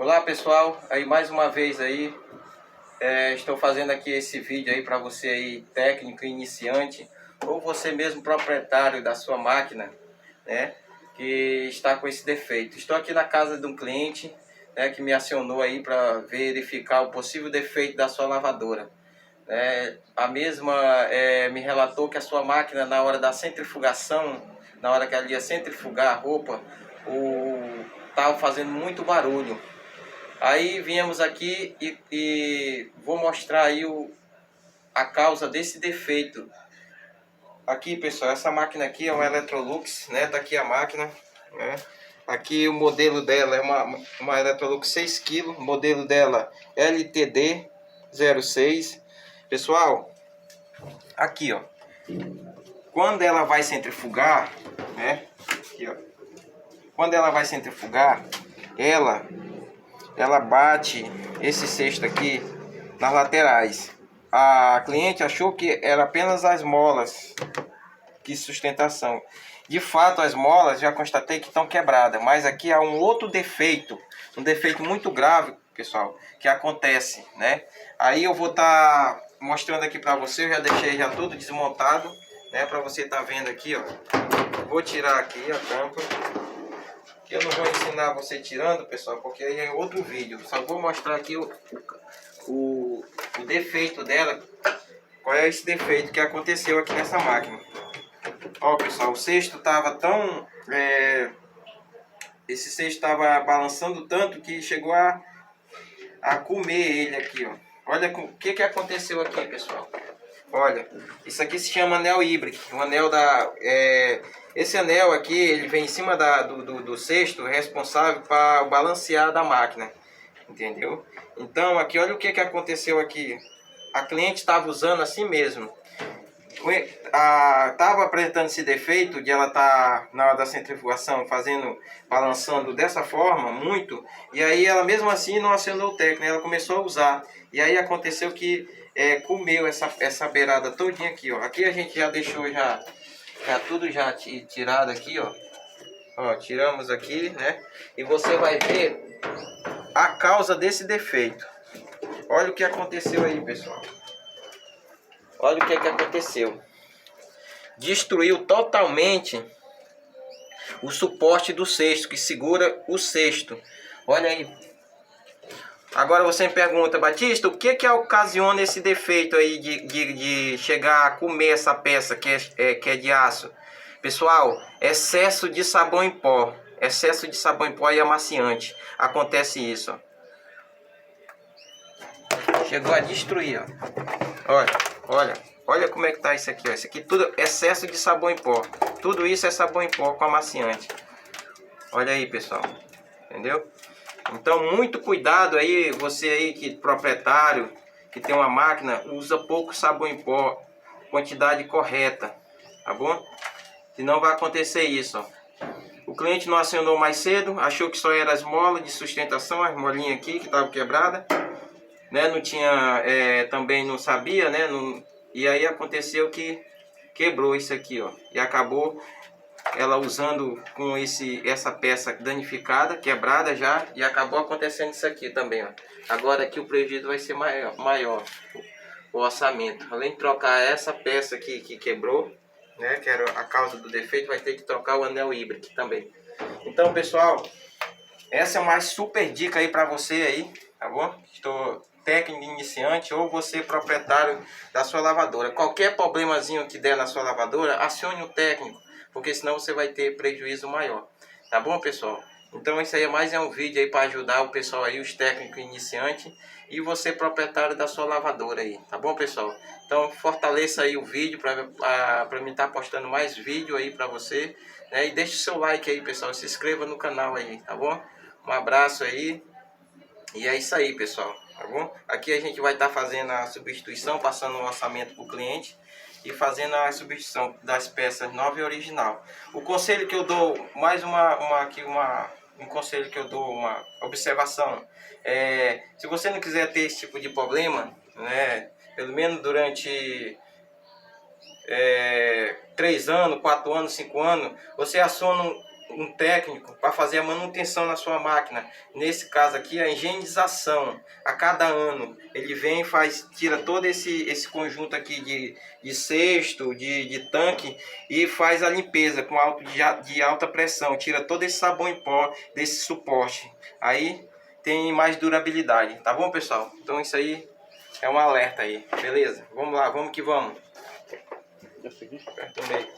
Olá pessoal, aí mais uma vez aí estou fazendo aqui esse vídeo aí para você aí técnico iniciante ou você mesmo proprietário da sua máquina, né, que está com esse defeito. Estou aqui na casa de um cliente, né, que me acionou aí para verificar o possível defeito da sua lavadora. A mesma me relatou que a sua máquina, na hora da centrifugação, na hora que ela ia centrifugar a roupa, estava fazendo muito barulho. Aí viemos aqui e vou mostrar aí a causa desse defeito. Aqui pessoal, essa máquina aqui é uma Electrolux, né? Tá aqui a máquina, né? Aqui o modelo dela é uma Electrolux 6 kg, o modelo dela LTD 06. Pessoal, aqui ó, quando ela vai centrifugar, né? Aqui ó, quando ela vai centrifugar, ela bate esse cesto aqui nas laterais. A cliente achou que era apenas as molas que sustentação. De fato, as molas já constatei que estão quebradas, mas aqui há um outro defeito, um defeito muito grave, pessoal, que acontece, né? Aí eu vou estar mostrando aqui para você, eu já deixei já tudo desmontado, né, para você estar vendo aqui, ó. Vou tirar aqui a tampa. Eu não vou ensinar você tirando, pessoal, porque aí é outro vídeo. Só vou mostrar aqui o defeito dela. Qual é esse defeito que aconteceu aqui nessa máquina. Ó, pessoal, o cesto estava tão... esse cesto estava balançando tanto que chegou a comer ele aqui, ó. Olha o que aconteceu aqui, pessoal. Olha, isso aqui se chama anel híbrido. O anel da... esse anel aqui, ele vem em cima do cesto, responsável para o balancear da máquina. Entendeu? Então, aqui, olha o que aconteceu aqui. A cliente estava usando assim mesmo. Estava apresentando esse defeito de ela estar, na hora da centrifugação, balançando dessa forma, muito. E aí, ela mesmo assim não acionou o técnico, ela começou a usar. E aí, aconteceu que comeu essa beirada todinha aqui, ó. Aqui a gente já deixou já tudo já tirado aqui, ó. Ó, tiramos aqui, né? E você vai ver a causa desse defeito. Olha o que aconteceu aí, pessoal. Olha o que aconteceu. Destruiu totalmente o suporte do cesto, que segura o cesto. Olha aí. Agora você me pergunta, Batista, o que ocasiona esse defeito aí de chegar a comer essa peça que é de aço? Pessoal, excesso de sabão em pó. Excesso de sabão em pó e amaciante. Acontece isso, ó. Chegou a destruir, ó. Olha como é que tá isso aqui, ó. Isso aqui tudo excesso de sabão em pó. Tudo isso é sabão em pó com amaciante. Olha aí, pessoal. Entendeu? Então, muito cuidado aí, você aí que proprietário, que tem uma máquina, usa pouco sabão em pó, quantidade correta, tá bom? Senão vai acontecer isso, ó. O cliente não acionou mais cedo, achou que só era as molas de sustentação, as molinhas aqui que estavam quebradas, né? Não tinha, também não sabia, né? E aí aconteceu que quebrou isso aqui, ó. E acabou ela usando com essa peça danificada, quebrada já, e acabou acontecendo isso aqui também, ó. Agora aqui o prejuízo vai ser maior o orçamento. Além de trocar essa peça aqui que quebrou, né, que era a causa do defeito, vai ter que trocar o anel híbrido também. Então, pessoal, essa é uma super dica aí para você aí, tá bom? Estou técnico iniciante ou você proprietário da sua lavadora. Qualquer problemazinho que der na sua lavadora, acione o técnico, porque senão você vai ter prejuízo maior. Tá bom, pessoal? Então isso aí é mais um vídeo aí para ajudar o pessoal aí, os técnicos iniciantes e você proprietário da sua lavadora aí, tá bom, pessoal? Então fortaleça aí o vídeo para mim estar postando mais vídeo aí para você, né? E deixe o seu like aí, pessoal, se inscreva no canal aí, tá bom? Um abraço aí. E é isso aí, pessoal, tá bom? Aqui a gente vai estar fazendo a substituição, passando o orçamento para o cliente e fazendo a substituição das peças nova e original. O conselho que eu dou, mais um conselho que eu dou, uma observação, se você não quiser ter esse tipo de problema, né, pelo menos durante 3 anos, 4 anos, 5 anos, você aciona um técnico para fazer a manutenção na sua máquina. Nesse caso aqui, a higienização. A cada ano ele vem e tira todo esse conjunto aqui de cesto, de tanque, e faz a limpeza com de alta pressão. Tira todo esse sabão em pó desse suporte. Aí tem mais durabilidade. Tá bom, pessoal? Então isso aí é um alerta aí. Beleza? Vamos lá, vamos que vamos. Aperta o meio.